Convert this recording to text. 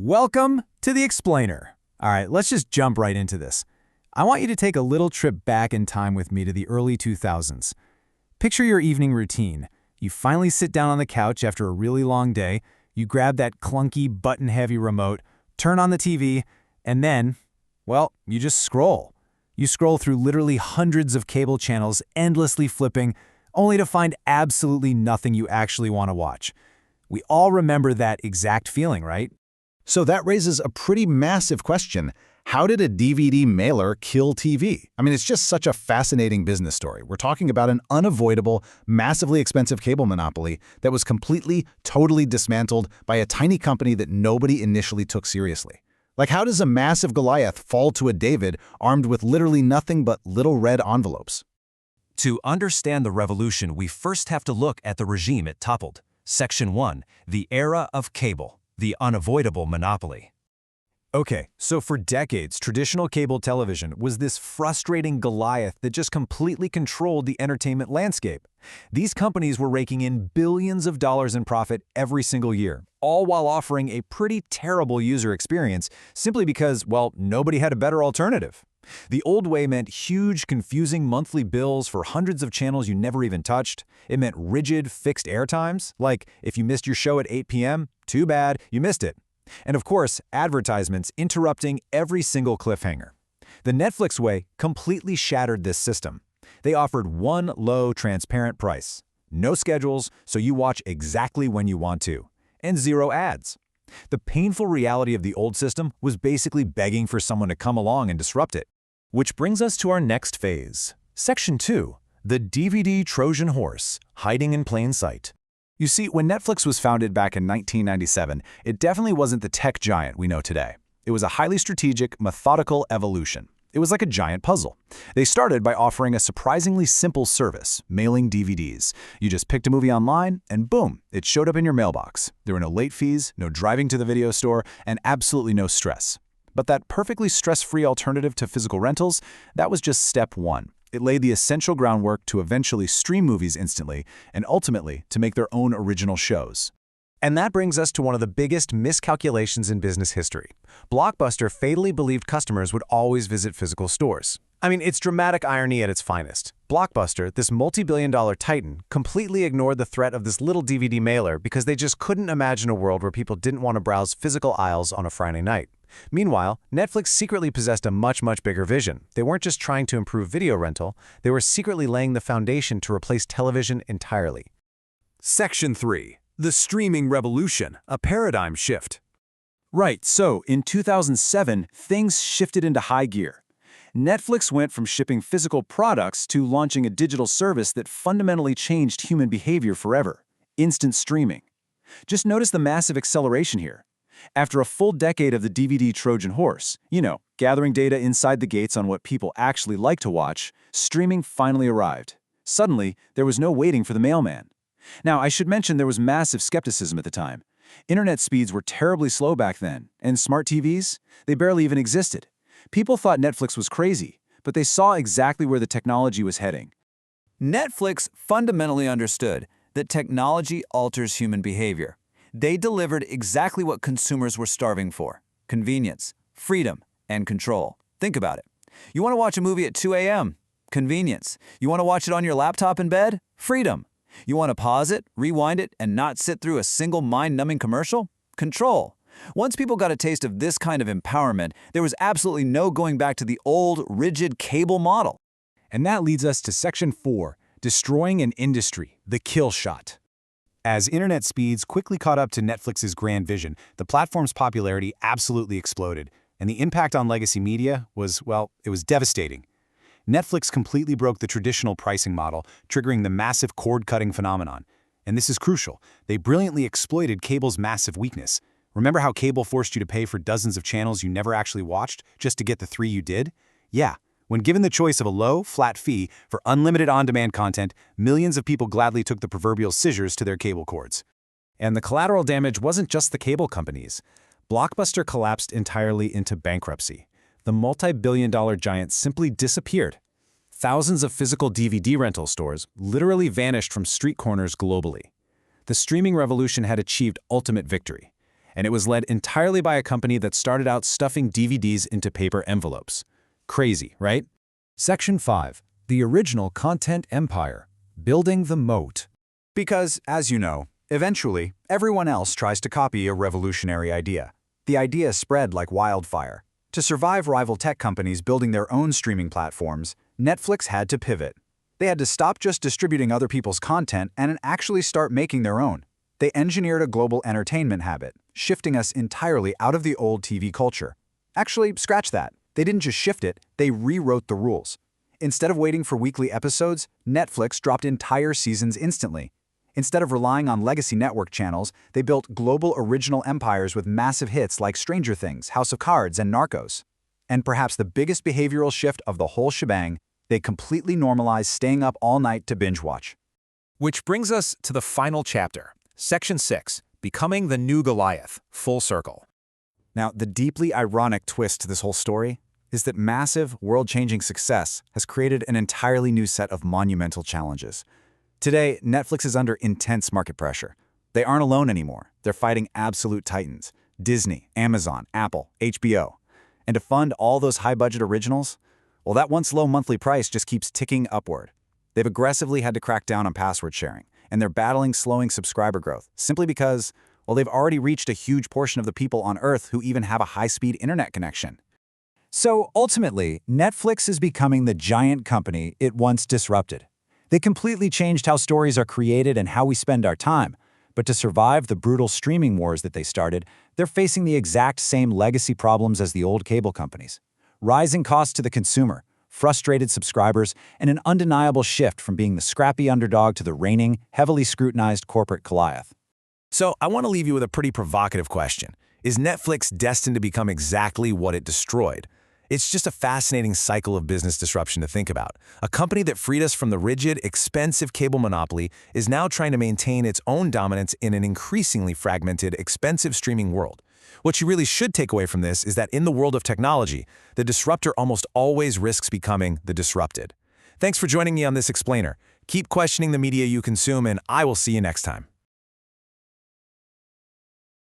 Welcome to the Explainer. All right, let's just jump right into this. I want you to take a little trip back in time with me to the early 2000s. Picture your evening routine. You finally sit down on the couch after a really long day, you grab that clunky, button-heavy remote, turn on the TV, and then, well, you just scroll. You scroll through literally hundreds of cable channels, endlessly flipping, only to find absolutely nothing you actually want to watch. We all remember that exact feeling, right? So that raises a pretty massive question. How did a DVD mailer kill TV? I mean, it's just such a fascinating business story. We're talking about an unavoidable, massively expensive cable monopoly that was completely, totally dismantled by a tiny company that nobody initially took seriously. Like, how does a massive Goliath fall to a David armed with literally nothing but little red envelopes? To understand the revolution, we first have to look at the regime it toppled. Section 1, the era of cable. The unavoidable monopoly. Okay, so for decades, traditional cable television was this frustrating Goliath that just completely controlled the entertainment landscape. These companies were raking in billions of dollars in profit every single year, all while offering a pretty terrible user experience simply because, well, nobody had a better alternative. The old way meant huge, confusing monthly bills for hundreds of channels you never even touched. It meant rigid, fixed airtimes, like if you missed your show at 8 p.m., too bad, you missed it. And of course, advertisements interrupting every single cliffhanger. The Netflix way completely shattered this system. They offered one low, transparent price. No schedules, so you watch exactly when you want to. And zero ads. The painful reality of the old system was basically begging for someone to come along and disrupt it. Which brings us to our next phase. Section 2, the DVD Trojan horse, hiding in plain sight. You see, when Netflix was founded back in 1997, it definitely wasn't the tech giant we know today. It was a highly strategic, methodical evolution. It was like a giant puzzle. They started by offering a surprisingly simple service, mailing DVDs. You just picked a movie online, and boom, it showed up in your mailbox. There were no late fees, no driving to the video store, and absolutely no stress. But that perfectly stress-free alternative to physical rentals, that was just step one. It laid the essential groundwork to eventually stream movies instantly and ultimately to make their own original shows. And that brings us to one of the biggest miscalculations in business history. Blockbuster fatally believed customers would always visit physical stores. I mean, it's dramatic irony at its finest. Blockbuster, this multi-billion-dollar titan, completely ignored the threat of this little DVD mailer because they just couldn't imagine a world where people didn't want to browse physical aisles on a Friday night. Meanwhile, Netflix secretly possessed a much bigger vision. They weren't just trying to improve video rental, they were secretly laying the foundation to replace television entirely. Section 3. The streaming revolution, a paradigm shift. Right, so in 2007, things shifted into high gear. Netflix went from shipping physical products to launching a digital service that fundamentally changed human behavior forever: instant streaming. Just notice the massive acceleration here. After a full decade of the DVD Trojan horse, gathering data inside the gates on what people actually like to watch, streaming finally arrived. Suddenly, there was no waiting for the mailman. Now, I should mention there was massive skepticism at the time. Internet speeds were terribly slow back then, and smart TVs? They barely even existed. People thought Netflix was crazy, but they saw exactly where the technology was heading. Netflix fundamentally understood that technology alters human behavior. They delivered exactly what consumers were starving for: convenience, freedom, and control. Think about it. You want to watch a movie at 2 a.m.? Convenience. You want to watch it on your laptop in bed? Freedom. You want to pause it, rewind it, and not sit through a single mind-numbing commercial? Control. Once people got a taste of this kind of empowerment, there was absolutely no going back to the old, rigid cable model. And that leads us to Section 4, destroying an industry, the kill shot. As internet speeds quickly caught up to Netflix's grand vision, the platform's popularity absolutely exploded, and the impact on legacy media was, well, it was devastating. Netflix completely broke the traditional pricing model, triggering the massive cord-cutting phenomenon. And this is crucial. They brilliantly exploited cable's massive weakness. Remember how cable forced you to pay for dozens of channels you never actually watched just to get the 3 you did? Yeah. When given the choice of a low, flat fee for unlimited on-demand content, millions of people gladly took the proverbial scissors to their cable cords. And the collateral damage wasn't just the cable companies. Blockbuster collapsed entirely into bankruptcy. The multi-billion-dollar giant simply disappeared. Thousands of physical DVD rental stores literally vanished from street corners globally. The streaming revolution had achieved ultimate victory. and it was led entirely by a company that started out stuffing DVDs into paper envelopes. Crazy, right? Section 5. The original content empire. Building the moat. Because, as you know, eventually, everyone else tries to copy a revolutionary idea. The idea spread like wildfire. To survive rival tech companies building their own streaming platforms, Netflix had to pivot. They had to stop just distributing other people's content and actually start making their own. They engineered a global entertainment habit, shifting us entirely out of the old TV culture. Actually, scratch that. They didn't just shift it, they rewrote the rules. Instead of waiting for weekly episodes, Netflix dropped entire seasons instantly. Instead of relying on legacy network channels, they built global original empires with massive hits like Stranger Things, House of Cards, and Narcos. And perhaps the biggest behavioral shift of the whole shebang, they completely normalized staying up all night to binge watch. Which brings us to the final chapter, Section 6, Becoming the New Goliath, Full Circle. Now, the deeply ironic twist to this whole story is that massive, world-changing success has created an entirely new set of monumental challenges. Today, Netflix is under intense market pressure. They aren't alone anymore. They're fighting absolute titans: Disney, Amazon, Apple, HBO. And to fund all those high-budget originals, well, that once low monthly price just keeps ticking upward. They've aggressively had to crack down on password sharing, and they're battling slowing subscriber growth simply because, well, they've already reached a huge portion of the people on Earth who even have a high-speed internet connection. So ultimately, Netflix is becoming the giant company it once disrupted. They completely changed how stories are created and how we spend our time. But to survive the brutal streaming wars that they started, they're facing the exact same legacy problems as the old cable companies. Rising costs to the consumer, frustrated subscribers, and an undeniable shift from being the scrappy underdog to the reigning, heavily scrutinized corporate Goliath. So I want to leave you with a pretty provocative question. Is Netflix destined to become exactly what it destroyed? It's just a fascinating cycle of business disruption to think about. A company that freed us from the rigid, expensive cable monopoly is now trying to maintain its own dominance in an increasingly fragmented, expensive streaming world. What you really should take away from this is that in the world of technology, the disruptor almost always risks becoming the disrupted. Thanks for joining me on this explainer. Keep questioning the media you consume, and I will see you next time.